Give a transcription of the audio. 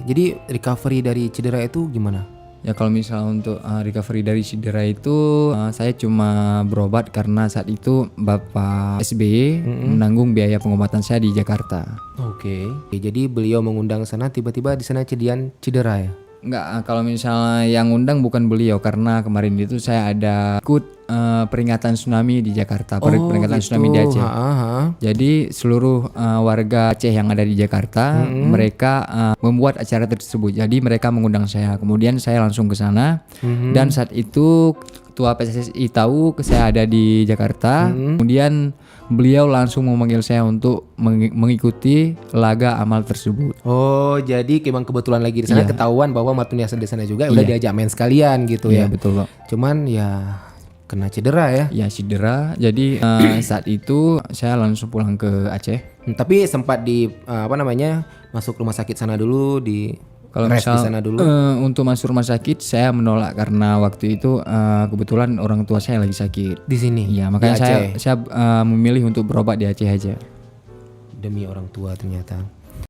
Jadi recovery dari cedera itu gimana? Ya kalau misalnya untuk recovery dari cedera itu saya cuma berobat karena saat itu Bapak SBY menanggung biaya pengobatan saya di Jakarta. Oke. Jadi beliau mengundang sana, tiba-tiba di sana cedera ya? Enggak, kalau misalnya yang undang bukan beliau karena kemarin itu saya ada ikut peringatan tsunami di Jakarta, peringatan tsunami di Aceh. Jadi seluruh warga Aceh yang ada di Jakarta mereka membuat acara tersebut. Jadi mereka mengundang saya. Kemudian saya langsung ke sana dan saat itu ketua PSSI tahu saya ada di Jakarta. Kemudian beliau langsung memanggil saya untuk mengikuti laga amal tersebut. Oh, jadi memang kebetulan lagi di sana ketahuan bahwa Matuniasa di sana juga, udah diajak main sekalian gitu ya. Iya betul Pak. Cuman ya kena cedera ya. Ya cedera. Jadi saat itu saya langsung pulang ke Aceh. Tapi sempat masuk rumah sakit sana dulu, di Kalau rest di misal sana dulu. untuk masuk rumah sakit saya menolak karena waktu itu kebetulan orang tua saya lagi sakit. Di sini. Iya, makanya di Aceh. saya memilih untuk berobat di Aceh aja. Demi orang tua ternyata.